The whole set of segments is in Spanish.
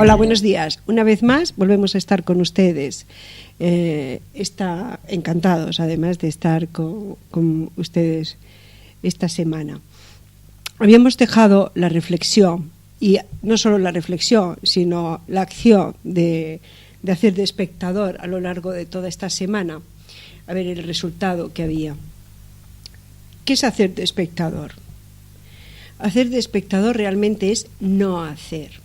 Hola, buenos días. Una vez más volvemos a estar con ustedes. Está encantados, además de estar con ustedes esta semana. Habíamos dejado la reflexión, y no solo la reflexión, sino la acción de hacer de espectador a lo largo de toda esta semana, a ver el resultado que había. ¿Qué es hacer de espectador? Hacer de espectador realmente es no hacer.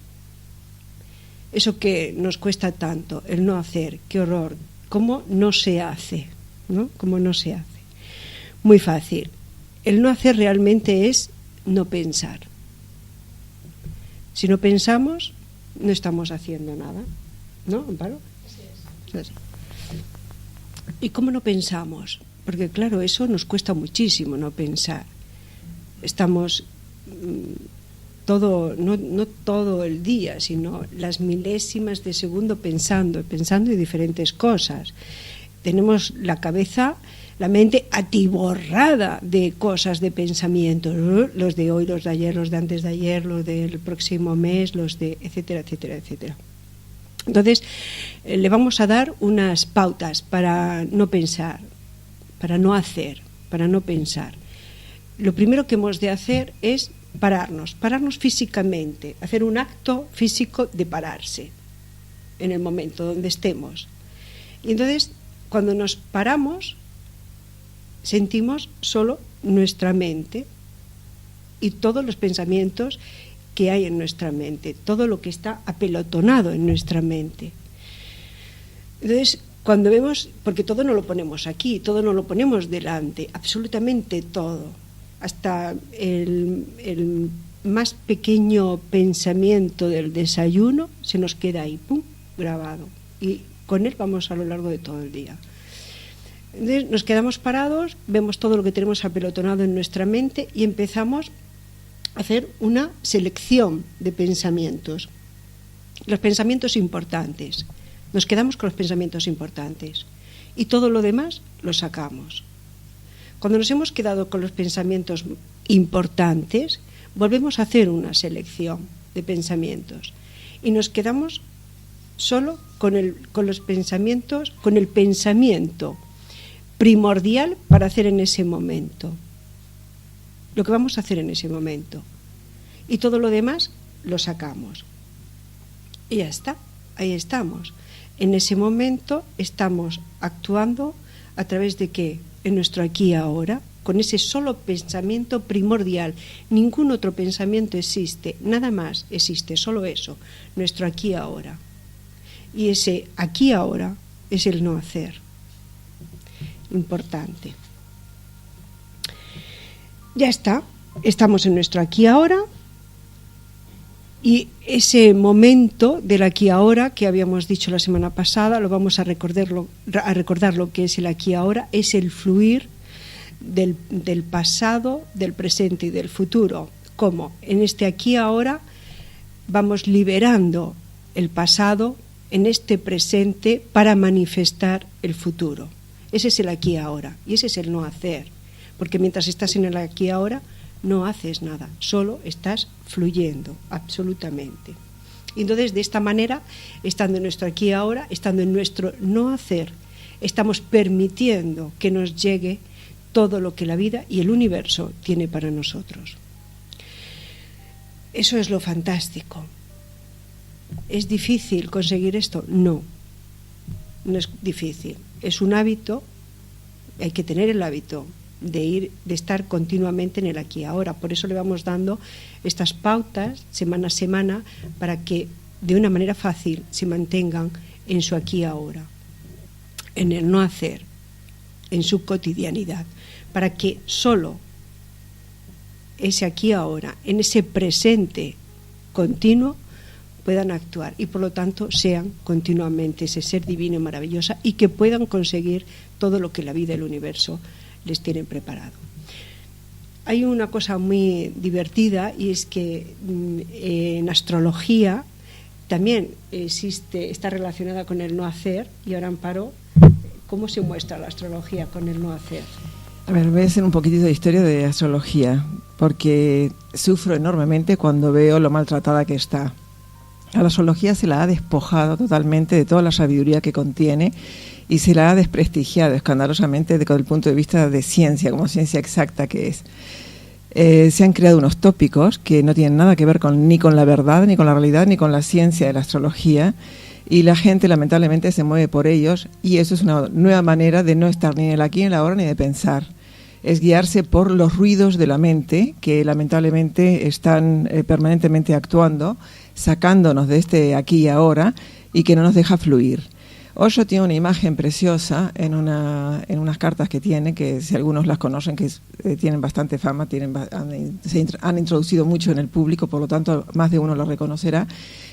Eso que nos cuesta tanto, el no hacer, qué horror, cómo no se hace, ¿no? Cómo no se hace. Muy fácil. El no hacer realmente es no pensar. Si no pensamos, no estamos haciendo nada, ¿no, Amparo? Así es. ¿Y cómo no pensamos? Porque claro, eso nos cuesta muchísimo no pensar. Estamos no todo el día, sino las milésimas de segundo pensando en diferentes cosas. Tenemos la cabeza, la mente atiborrada de cosas, de pensamientos, ¿no? Los de hoy, los de ayer, los de antes de ayer, los del próximo mes, los de etcétera, etcétera, etcétera. Entonces, le vamos a dar unas pautas para no pensar, para no hacer, para no pensar. Lo primero que hemos de hacer es pararnos físicamente, hacer un acto físico de pararse en el momento donde estemos. Y entonces, cuando nos paramos, sentimos solo nuestra mente y todos los pensamientos que hay en nuestra mente, todo lo que está apelotonado en nuestra mente. Entonces, cuando vemos, porque todo no lo ponemos aquí, todo no lo ponemos delante, absolutamente todo, hasta el más pequeño pensamiento del desayuno se nos queda ahí, ¡pum!, grabado, y con él vamos a lo largo de todo el día. Entonces nos quedamos parados, vemos todo lo que tenemos apelotonado en nuestra mente y empezamos a hacer una selección de pensamientos. Los pensamientos importantes. Nos quedamos con los pensamientos importantes y todo lo demás lo sacamos. Cuando nos hemos quedado con los pensamientos importantes, volvemos a hacer una selección de pensamientos y nos quedamos solo con los pensamientos, con el pensamiento primordial para hacer en ese momento, lo que vamos a hacer en ese momento, y todo lo demás lo sacamos y ya está, ahí estamos. En ese momento estamos actuando a través de ¿qué? En nuestro aquí y ahora, con ese solo pensamiento primordial. Ningún otro pensamiento existe, nada más existe, solo eso, nuestro aquí y ahora. Y ese aquí y ahora es el no hacer. Importante. Ya está, estamos en nuestro aquí y ahora, y ese momento del aquí y ahora que habíamos dicho la semana pasada, lo vamos a recordar lo que es el aquí y ahora, es el fluir del pasado, del presente y del futuro. Como en este aquí y ahora vamos liberando el pasado en este presente para manifestar el futuro. Ese es el aquí y ahora, y ese es el no hacer, porque mientras estás en el aquí y ahora no haces nada, solo estás fluyendo, absolutamente. Y entonces, de esta manera, estando en nuestro aquí y ahora, estando en nuestro no hacer, estamos permitiendo que nos llegue todo lo que la vida y el universo tiene para nosotros. Eso es lo fantástico. ¿Es difícil conseguir esto? No, no es difícil. Es un hábito, hay que tener el hábito de estar continuamente en el aquí y ahora. Por eso le vamos dando estas pautas semana a semana para que de una manera fácil se mantengan en su aquí y ahora, en el no hacer, en su cotidianidad, para que solo ese aquí y ahora, en ese presente continuo, puedan actuar y por lo tanto sean continuamente ese ser divino y maravilloso y que puedan conseguir todo lo que la vida y el universo les tienen preparado. Hay una cosa muy divertida y es que en astrología también está relacionada con el no hacer. Y ahora, Amparo, ¿cómo se muestra la astrología con el no hacer? A ver, voy a hacer un poquitito de historia de astrología, porque sufro enormemente cuando veo lo maltratada que está. A la astrología se la ha despojado totalmente de toda la sabiduría que contiene y se la ha desprestigiado escandalosamente desde el punto de vista de ciencia, como ciencia exacta que es. Se han creado unos tópicos que no tienen nada que ver ni con la verdad, ni con la realidad, ni con la ciencia de la astrología, y la gente lamentablemente se mueve por ellos, y eso es una nueva manera de no estar ni en el aquí ni en la ahora ni de pensar. Es guiarse por los ruidos de la mente que lamentablemente están permanentemente actuando, sacándonos de este aquí y ahora y que no nos deja fluir. Osho tiene una imagen preciosa en unas cartas que tiene, que si algunos las conocen, que tienen bastante fama, se han introducido mucho en el público, por lo tanto más de uno lo reconocerá.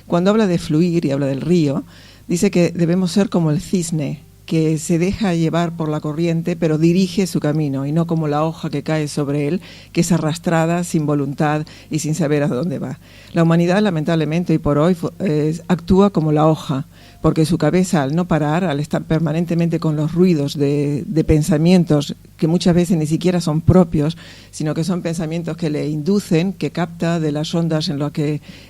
Cuando habla de fluir y habla del río, dice que debemos ser como el cisne, que se deja llevar por la corriente, pero dirige su camino, y no como la hoja que cae sobre él, que es arrastrada sin voluntad y sin saber a dónde va. La humanidad, lamentablemente, hoy por hoy, actúa como la hoja, porque su cabeza, al no parar, al estar permanentemente con los ruidos de pensamientos que muchas veces ni siquiera son propios, sino que son pensamientos que le inducen, que capta de las ondas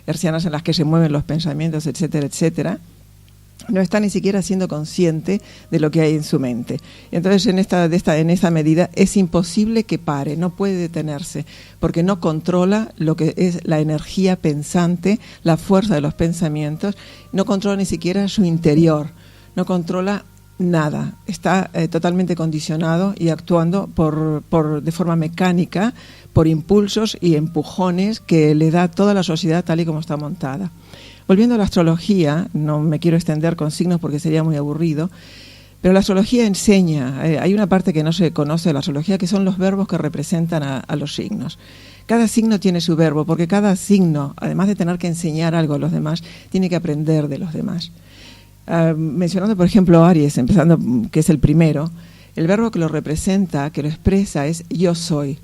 hertzianas en las que se mueven los pensamientos, etcétera, etcétera, no está ni siquiera siendo consciente de lo que hay en su mente. Y entonces en esa medida es imposible que pare, no puede detenerse, porque no controla lo que es la energía pensante, la fuerza de los pensamientos, no controla ni siquiera su interior, no controla nada, está totalmente condicionado y actuando de forma mecánica, por impulsos y empujones que le da toda la sociedad tal y como está montada. Volviendo a la astrología, no me quiero extender con signos porque sería muy aburrido, pero la astrología enseña, hay una parte que no se conoce de la astrología, que son los verbos que representan a los signos. Cada signo tiene su verbo, porque cada signo, además de tener que enseñar algo a los demás, tiene que aprender de los demás. Mencionando, por ejemplo, Aries, empezando, que es el primero, el verbo que lo representa, que lo expresa, es yo soy.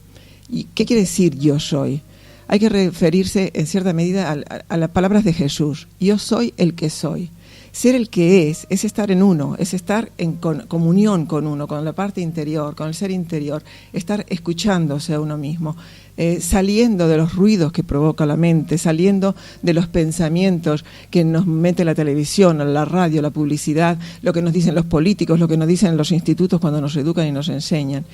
¿Y qué quiere decir yo soy? Hay que referirse en cierta medida a las palabras de Jesús. Yo soy el que soy. Ser el que es estar en uno, es estar en comunión con uno, con la parte interior, con el ser interior, estar escuchándose a uno mismo, saliendo de los ruidos que provoca la mente, saliendo de los pensamientos que nos mete la televisión, la radio, la publicidad, lo que nos dicen los políticos, lo que nos dicen los institutos cuando nos educan y nos enseñan.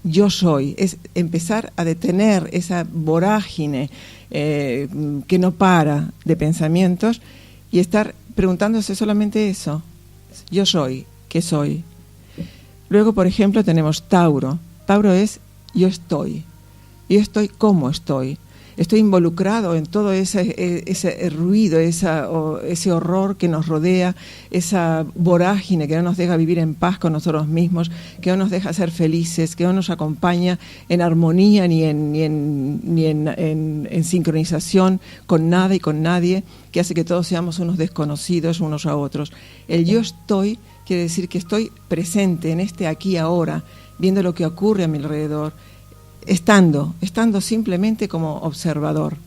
Yo soy, es empezar a detener esa vorágine que no para de pensamientos y estar preguntándose solamente eso. Yo soy, ¿qué soy? Luego, por ejemplo, tenemos Tauro. Tauro es yo estoy. Yo estoy como estoy. Estoy involucrado en todo ese ruido, ese horror que nos rodea, esa vorágine que no nos deja vivir en paz con nosotros mismos, que no nos deja ser felices, que no nos acompaña en armonía ni en sincronización con nada y con nadie, que hace que todos seamos unos desconocidos unos a otros. El yo estoy quiere decir que estoy presente en este aquí y ahora, viendo lo que ocurre a mi alrededor, estando simplemente como observador.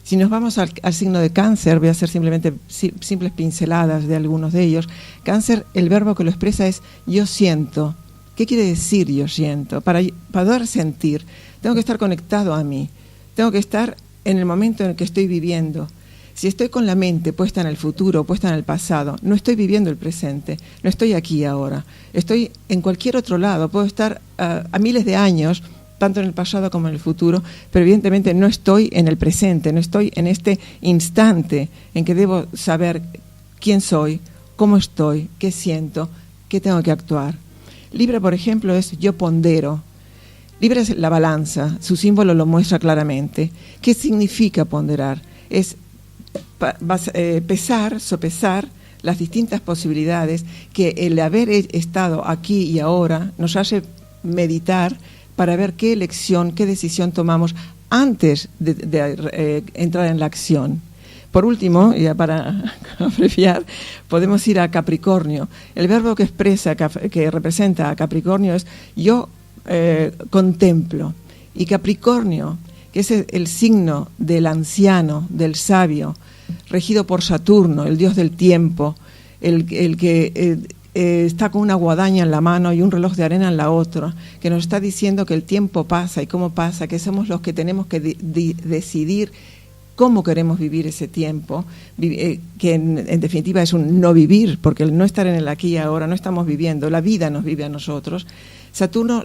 Si nos vamos al signo de Cáncer, voy a hacer simplemente simples pinceladas de algunos de ellos. Cáncer, el verbo que lo expresa es yo siento. ¿Qué quiere decir yo siento? Para poder sentir, tengo que estar conectado a mí, tengo que estar en el momento en el que estoy viviendo. Si estoy con la mente puesta en el futuro, puesta en el pasado, no estoy viviendo el presente, no estoy aquí ahora, estoy en cualquier otro lado, puedo estar a miles de años, tanto en el pasado como en el futuro, pero evidentemente no estoy en el presente, no estoy en este instante en que debo saber quién soy, cómo estoy, qué siento, qué tengo que actuar. Libra, por ejemplo, es yo pondero. Libra es la balanza, su símbolo lo muestra claramente. ¿Qué significa ponderar? Es pesar, sopesar las distintas posibilidades que el haber estado aquí y ahora nos hace meditar para ver qué elección, qué decisión tomamos antes de entrar en la acción. Por último, ya para abreviar, podemos ir a Capricornio. El verbo que representa a Capricornio es yo contemplo. Y Capricornio, que es el signo del anciano, del sabio, regido por Saturno, el dios del tiempo, el que está con una guadaña en la mano y un reloj de arena en la otra, que nos está diciendo que el tiempo pasa y cómo pasa, que somos los que tenemos que decidir cómo queremos vivir ese tiempo, que en definitiva es un no vivir, porque el no estar en el aquí y ahora, no estamos viviendo, la vida nos vive a nosotros. Saturno,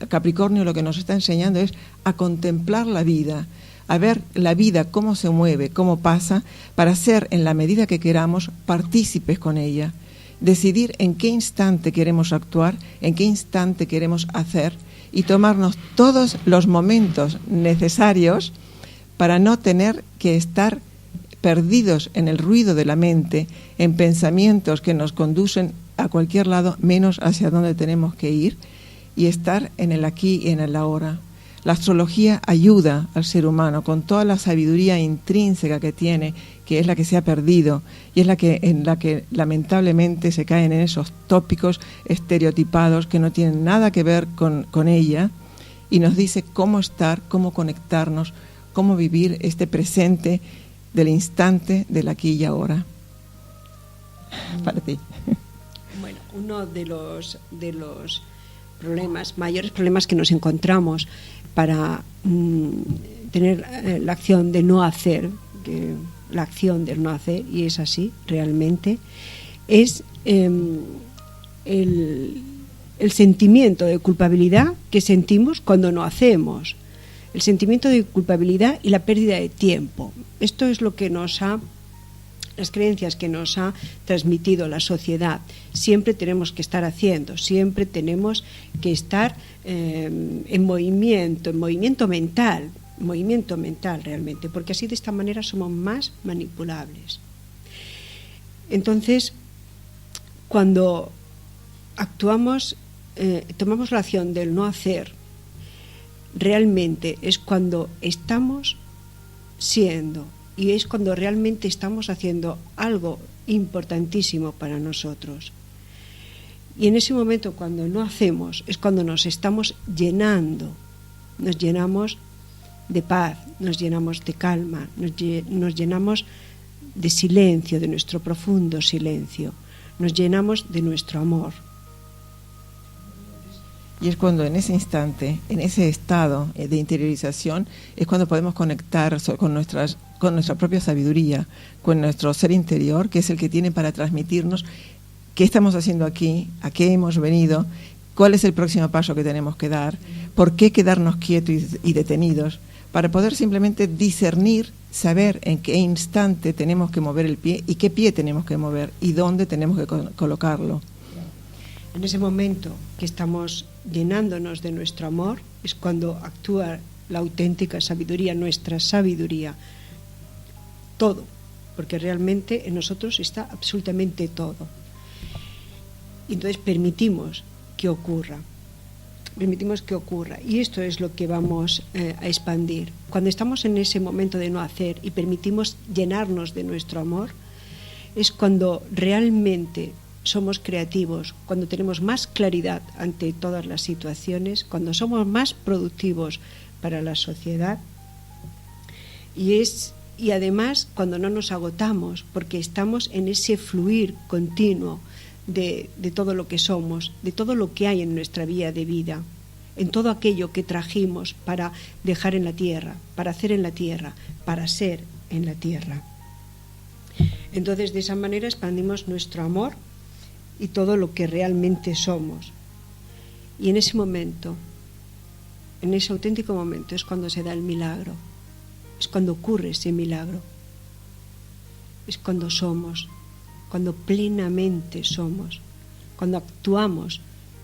Capricornio, lo que nos está enseñando es a contemplar la vida, a ver la vida cómo se mueve, cómo pasa, para ser, en la medida que queramos, partícipes con ella. Decidir en qué instante queremos actuar, en qué instante queremos hacer, y tomarnos todos los momentos necesarios para no tener que estar perdidos en el ruido de la mente, en pensamientos que nos conducen a cualquier lado menos hacia donde tenemos que ir, y estar en el aquí y en el ahora. La astrología ayuda al ser humano con toda la sabiduría intrínseca que tiene, que es la que se ha perdido y es en la que lamentablemente se caen en esos tópicos estereotipados que no tienen nada que ver con ella, y nos dice cómo estar, cómo conectarnos, cómo vivir este presente del instante del aquí y ahora. Para ti. Bueno, uno de los mayores problemas que nos encontramos para tener la acción de no hacer, la acción del no hacer, y es así realmente, es el sentimiento de culpabilidad que sentimos cuando no hacemos, el sentimiento de culpabilidad y la pérdida de tiempo. Esto es lo que las creencias que nos ha transmitido la sociedad. Siempre tenemos que estar haciendo, siempre tenemos que estar en movimiento mental realmente, porque así de esta manera somos más manipulables. Entonces, cuando actuamos, tomamos la acción del no hacer, realmente es cuando estamos siendo, y es cuando realmente estamos haciendo algo importantísimo para nosotros. Y en ese momento, cuando no hacemos, es cuando nos estamos llenando, nos llenamos de paz, nos llenamos de calma, nos llenamos de silencio, de nuestro profundo silencio, nos llenamos de nuestro amor. Y es cuando en ese instante, en ese estado de interiorización, es cuando podemos conectar con nuestra propia sabiduría, con nuestro ser interior, que es el que tiene para transmitirnos qué estamos haciendo aquí, a qué hemos venido, cuál es el próximo paso que tenemos que dar, por qué quedarnos quietos y detenidos, para poder simplemente discernir, saber en qué instante tenemos que mover el pie y qué pie tenemos que mover y dónde tenemos que colocarlo. En ese momento que estamos llenándonos de nuestro amor es cuando actúa la auténtica sabiduría, nuestra sabiduría, todo, porque realmente en nosotros está absolutamente todo. Y entonces permitimos que ocurra, y esto es lo que vamos a expandir. Cuando estamos en ese momento de no hacer y permitimos llenarnos de nuestro amor, es cuando realmente somos creativos, cuando tenemos más claridad ante todas las situaciones, cuando somos más productivos para la sociedad, y además cuando no nos agotamos, porque estamos en ese fluir continuo de todo lo que somos, de todo lo que hay en nuestra vía de vida, en todo aquello que trajimos para dejar en la tierra, para hacer en la tierra, para ser en la tierra. Entonces, de esa manera expandimos nuestro amor y todo lo que realmente somos. Y en ese momento, en ese auténtico momento, es cuando se da el milagro, es cuando ocurre ese milagro, es cuando somos, cuando plenamente somos, cuando actuamos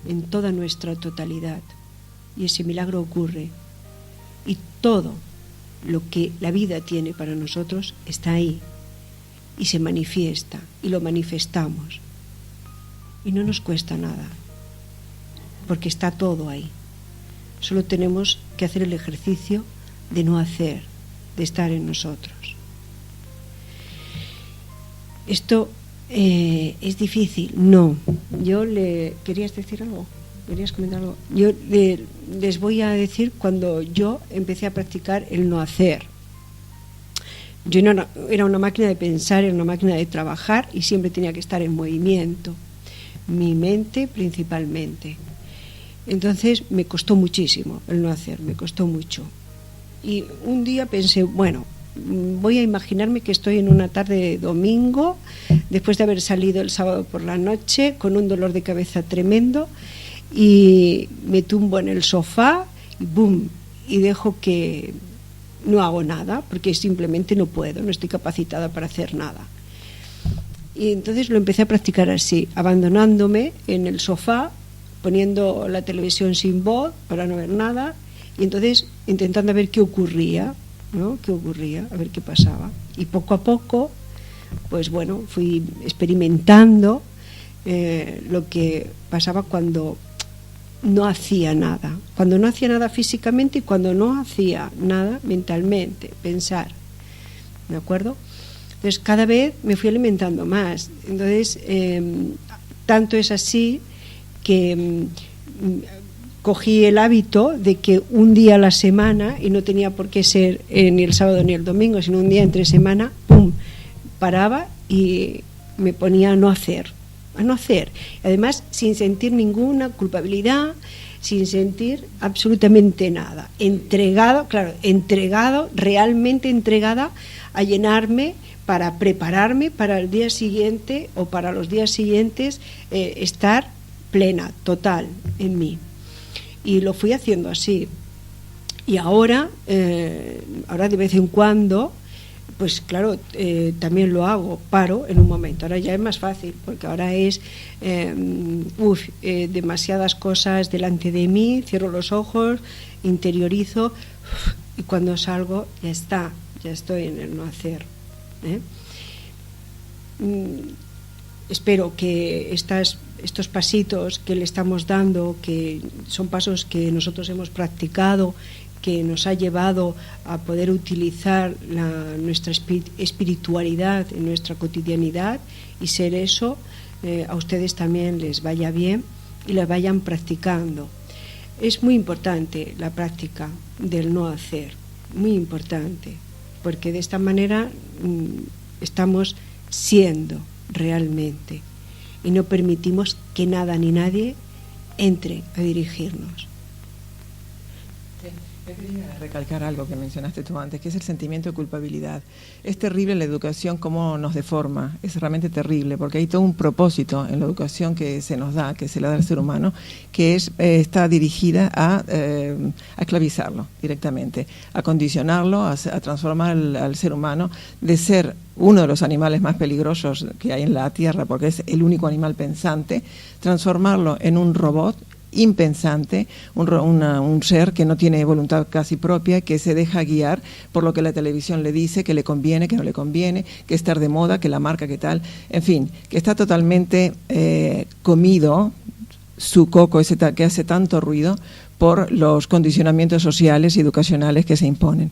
en toda nuestra totalidad, y ese milagro ocurre, y todo lo que la vida tiene para nosotros está ahí, y se manifiesta, y lo manifestamos. Y no nos cuesta nada, porque está todo ahí. Solo tenemos que hacer el ejercicio de no hacer, de estar en nosotros. ¿Esto es difícil? No. ¿Querías decir algo? ¿Querías comentar algo? Yo les voy a decir cuando yo empecé a practicar el no hacer. Yo era una máquina de pensar, era una máquina de trabajar y siempre tenía que estar en movimiento. Mi mente principalmente. Entonces me costó muchísimo el no hacer, me costó mucho. Y un día pensé, bueno, voy a imaginarme que estoy en una tarde de domingo, después de haber salido el sábado por la noche, con un dolor de cabeza tremendo, y me tumbo en el sofá, y ¡boom!, y dejo que no hago nada, porque simplemente no puedo, no estoy capacitada para hacer nada. Y entonces lo empecé a practicar así, abandonándome en el sofá, poniendo la televisión sin voz para no ver nada, y entonces intentando ver qué ocurría, ¿no? Qué ocurría, a ver qué pasaba. Y poco a poco, pues bueno, fui experimentando lo que pasaba cuando no hacía nada. Cuando no hacía nada físicamente y cuando no hacía nada mentalmente, pensar. ¿De acuerdo? Entonces cada vez me fui alimentando más. Entonces, tanto es así que cogí el hábito de que un día a la semana, y no tenía por qué ser ni el sábado ni el domingo, sino un día entre semana, ¡pum!, paraba y me ponía a no hacer. Además, sin sentir ninguna culpabilidad, sin sentir absolutamente nada. Realmente entregada a llenarme para prepararme para el día siguiente o para los días siguientes, estar plena, total en mí. Y lo fui haciendo así. Y ahora de vez en cuando, pues claro, también lo hago, paro en un momento. Ahora ya es más fácil, porque ahora es demasiadas cosas delante de mí, cierro los ojos, interiorizo, y cuando salgo ya estoy en el no hacer. Espero que estos pasitos que le estamos dando, que son pasos que nosotros hemos practicado, que nos ha llevado a poder utilizar nuestra espiritualidad en nuestra cotidianidad y ser eso, a ustedes también les vaya bien y la vayan practicando. Es muy importante la práctica del no hacer, muy importante, porque de esta manera estamos siendo realmente y no permitimos que nada ni nadie entre a dirigirnos. Yo quería recalcar algo que mencionaste tú antes, que es el sentimiento de culpabilidad. Es terrible la educación cómo nos deforma, es realmente terrible, porque hay todo un propósito en la educación que se nos da, que se le da al ser humano, que está dirigida a esclavizarlo directamente, a condicionarlo, a transformar al ser humano de ser uno de los animales más peligrosos que hay en la Tierra, porque es el único animal pensante, transformarlo en un robot impensante, un ser que no tiene voluntad casi propia, que se deja guiar por lo que la televisión le dice, que le conviene, que no le conviene, que estar de moda, que la marca, que tal, en fin, que está totalmente comido su coco ese que hace tanto ruido por los condicionamientos sociales y educacionales que se imponen.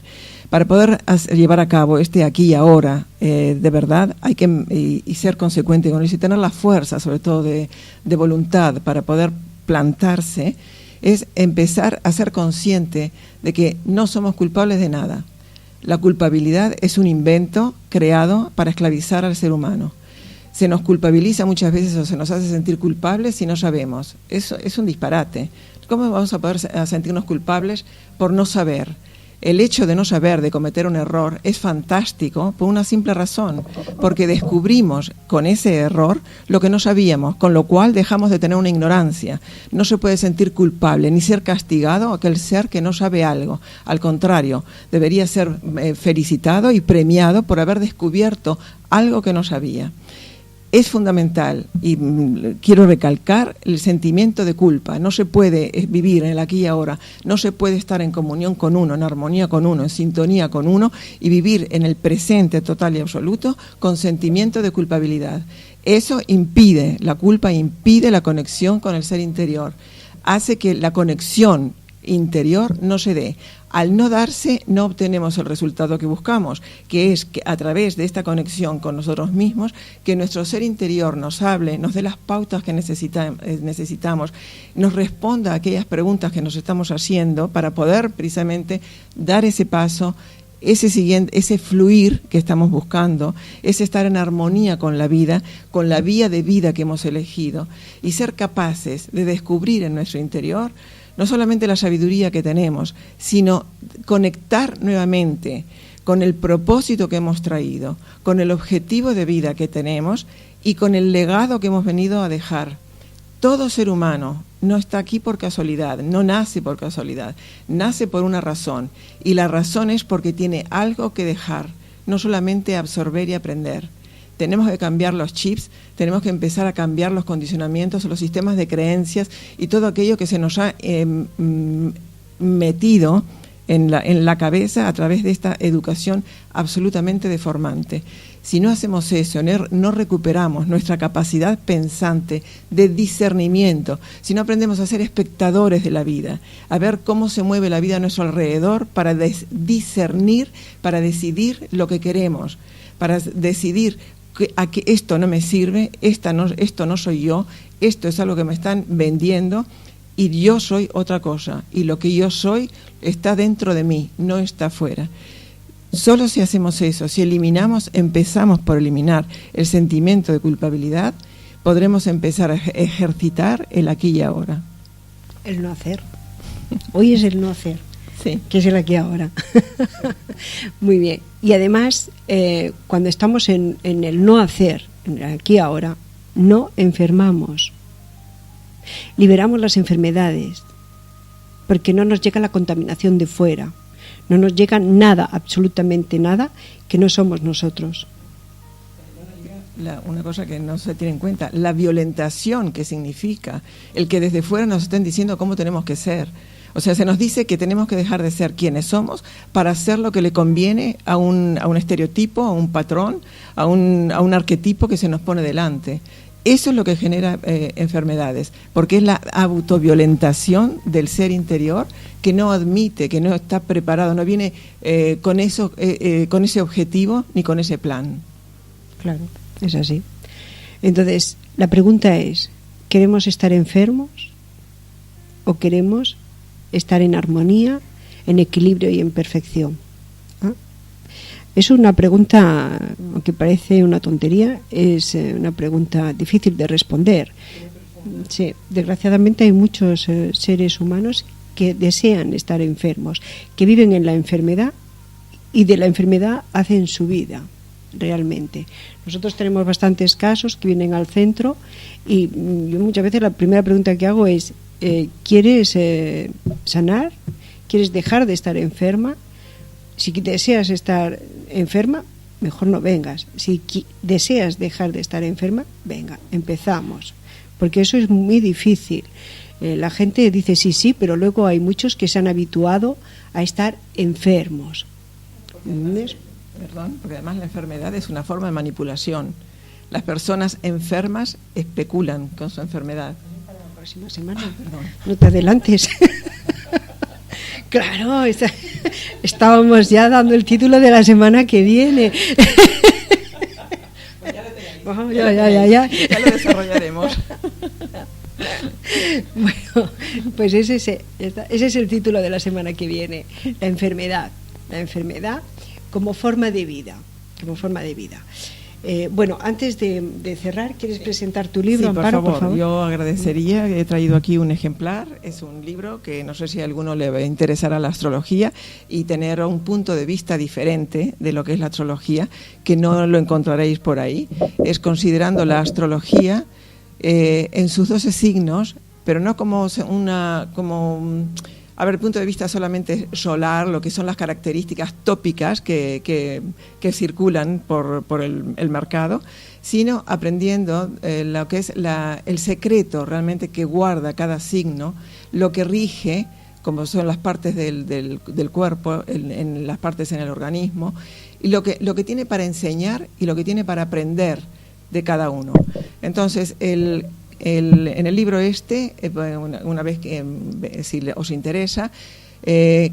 Para poder llevar a cabo aquí y ahora, de verdad, hay que y ser consecuente con eso y tener la fuerza, sobre todo de voluntad, para poder plantarse, es empezar a ser consciente de que no somos culpables de nada. La culpabilidad es un invento creado para esclavizar al ser humano. Se nos culpabiliza muchas veces o se nos hace sentir culpables si no sabemos. Eso es un disparate. ¿Cómo vamos a poder sentirnos culpables por no saber? El hecho de no saber, de cometer un error, es fantástico por una simple razón, porque descubrimos con ese error lo que no sabíamos, con lo cual dejamos de tener una ignorancia. No se puede sentir culpable ni ser castigado aquel ser que no sabe algo. Al contrario, debería ser felicitado y premiado por haber descubierto algo que no sabía. Es fundamental, y quiero recalcar, el sentimiento de culpa. No se puede vivir en el aquí y ahora, no se puede estar en comunión con uno, en armonía con uno, en sintonía con uno y vivir en el presente total y absoluto con sentimiento de culpabilidad. Eso impide, la culpa impide la conexión con el ser interior, hace que la conexión interior no se dé. Al no darse, no obtenemos el resultado que buscamos, que es que a través de esta conexión con nosotros mismos, que nuestro ser interior nos hable, nos dé las pautas que necesitamos, nos responda a aquellas preguntas que nos estamos haciendo para poder precisamente dar ese paso, ese fluir que estamos buscando, ese estar en armonía con la vida, con la vía de vida que hemos elegido, y ser capaces de descubrir en nuestro interior no solamente la sabiduría que tenemos, sino conectar nuevamente con el propósito que hemos traído, con el objetivo de vida que tenemos y con el legado que hemos venido a dejar. Todo ser humano no está aquí por casualidad, no nace por casualidad, nace por una razón, y la razón es porque tiene algo que dejar, no solamente absorber y aprender. Tenemos que cambiar los chips, tenemos que empezar a cambiar los condicionamientos, los sistemas de creencias y todo aquello que se nos ha metido en la cabeza a través de esta educación absolutamente deformante. Si no hacemos eso, no recuperamos nuestra capacidad pensante de discernimiento, si no aprendemos a ser espectadores de la vida, a ver cómo se mueve la vida a nuestro alrededor para discernir, para decidir lo que queremos, para decidir que esto no me sirve, esto no soy yo, esto es algo que me están vendiendo y yo soy otra cosa, y lo que yo soy está dentro de mí, no está afuera. Solo si hacemos eso, si empezamos por eliminar el sentimiento de culpabilidad, podremos empezar a ejercitar el aquí y ahora. El no hacer. Hoy es el no hacer, sí, que es el aquí y ahora. Muy bien. Y además, cuando estamos en el no hacer, en el aquí y ahora, no enfermamos. Liberamos las enfermedades, porque no nos llega la contaminación de fuera. No nos llega nada, absolutamente nada, que no somos nosotros. Una cosa que no se tiene en cuenta, la violentación que significa el que desde fuera nos estén diciendo cómo tenemos que ser. O sea, se nos dice que tenemos que dejar de ser quienes somos para hacer lo que le conviene a un estereotipo, a un patrón, a un arquetipo que se nos pone delante. Eso es lo que genera enfermedades, porque es la autoviolentación del ser interior que no admite, que no está preparado, no viene con ese objetivo ni con ese plan. Claro, es así. Entonces, la pregunta es, ¿queremos estar enfermos o queremos estar en armonía, en equilibrio y en perfección? ¿Ah? Es una pregunta, aunque parece una tontería, es una pregunta difícil de responder. Sí, desgraciadamente hay muchos seres humanos que desean estar enfermos, que viven en la enfermedad y de la enfermedad hacen su vida, realmente. Nosotros tenemos bastantes casos que vienen al centro y yo muchas veces la primera pregunta que hago es, ¿quieres sanar? ¿Quieres dejar de estar enferma? Si deseas estar enferma, mejor no vengas. Si deseas dejar de estar enferma, venga, empezamos. Porque eso es muy difícil. La gente dice sí, pero luego hay muchos que se han habituado a estar enfermos. Perdón, porque además la enfermedad es una forma de manipulación. Las personas enfermas especulan con su enfermedad. Para la próxima semana, perdón. No te adelantes. Claro, estábamos ya dando el título de la semana que viene. Pues ya lo desarrollaremos. Bueno, pues ese es el título de la semana que viene, la enfermedad como forma de vida, Bueno, antes de cerrar, ¿quieres presentar tu libro, sí, Amparo? Por favor. Yo agradecería, he traído aquí un ejemplar, es un libro que no sé si a alguno le va a interesar a la astrología y tener un punto de vista diferente de lo que es la astrología, que no lo encontraréis por ahí, es considerando la astrología en sus 12 signos, pero no como a ver, el punto de vista solamente solar, lo que son las características tópicas que circulan por el mercado, sino aprendiendo lo que es el secreto realmente que guarda cada signo, lo que rige, como son las partes del cuerpo, en las partes en el organismo, y lo que tiene para enseñar y lo que tiene para aprender de cada uno. Entonces, en el libro una vez que si os interesa,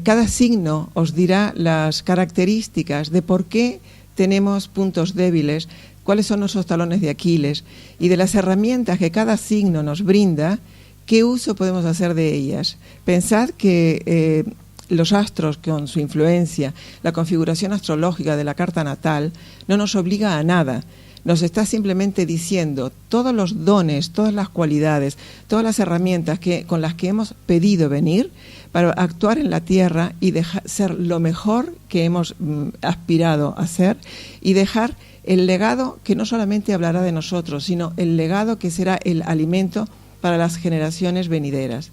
cada signo os dirá las características de por qué tenemos puntos débiles, cuáles son nuestros talones de Aquiles y de las herramientas que cada signo nos brinda, qué uso podemos hacer de ellas. Pensad que los astros con su influencia, la configuración astrológica de la carta natal, no nos obliga a nada. nos está simplemente diciendo todos los dones, todas las cualidades, todas las herramientas con las que hemos pedido venir para actuar en la tierra y ser lo mejor que hemos aspirado a ser, y dejar el legado que no solamente hablará de nosotros, sino el legado que será el alimento para las generaciones venideras.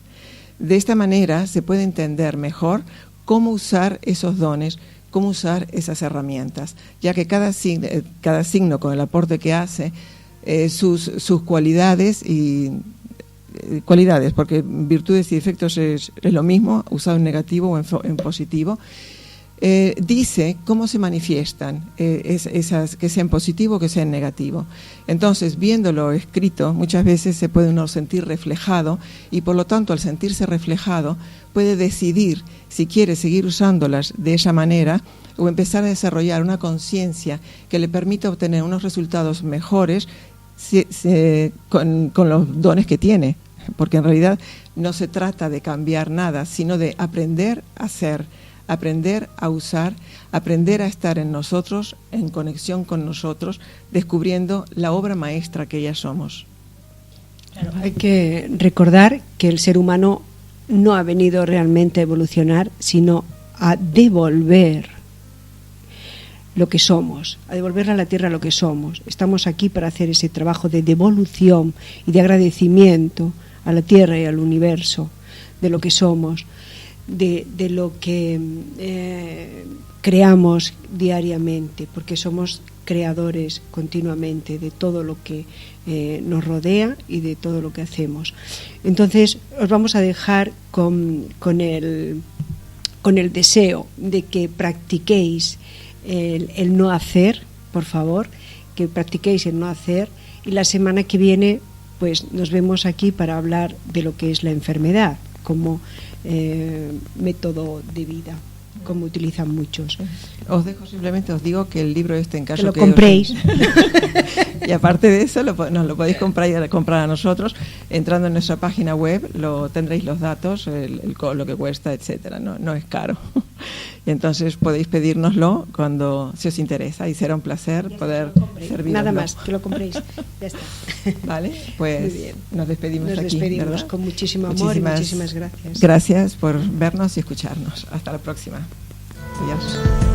De esta manera se puede entender mejor cómo usar esos dones, cómo usar esas herramientas, ya que cada signo con el aporte que hace, sus cualidades porque virtudes y defectos es lo mismo, usado en negativo o en positivo, dice cómo se manifiestan esas, que sea en positivo o que sea en negativo. Entonces, viéndolo escrito, muchas veces se puede uno sentir reflejado, y por lo tanto, al sentirse reflejado, puede decidir si quiere seguir usándolas de esa manera o empezar a desarrollar una conciencia que le permita obtener unos resultados mejores con los dones que tiene, porque en realidad no se trata de cambiar nada, sino de aprender a ser, aprender a usar, aprender a estar en nosotros, en conexión con nosotros, descubriendo la obra maestra que ya somos. Claro, hay que recordar que el ser humano no ha venido realmente a evolucionar, sino a devolver lo que somos, a devolverle a la tierra lo que somos. Estamos aquí para hacer ese trabajo de devolución y de agradecimiento a la tierra y al universo de lo que somos, de lo que creamos diariamente, porque somos creadores continuamente de todo lo que nos rodea y de todo lo que hacemos. Entonces os vamos a dejar con el deseo de que practiquéis el no hacer, por favor, que practiquéis el no hacer, y la semana que viene pues nos vemos aquí para hablar de lo que es la enfermedad como método de vida, como utilizan muchos. Os dejo, simplemente os digo que el libro en caso que lo que compréis. Y aparte de eso, nos lo podéis comprar a nosotros entrando en nuestra página web. Tendréis los datos, lo que cuesta, etcétera. No es caro. Y entonces podéis pedírnoslo cuando si os interesa, y será un placer poder serviroslo. Nada más, que lo compréis. Ya está. Vale, pues nos despedimos aquí. Nos despedimos, ¿verdad? Con muchísimo amor y muchísimas gracias. Gracias por vernos y escucharnos. Hasta la próxima. Adiós.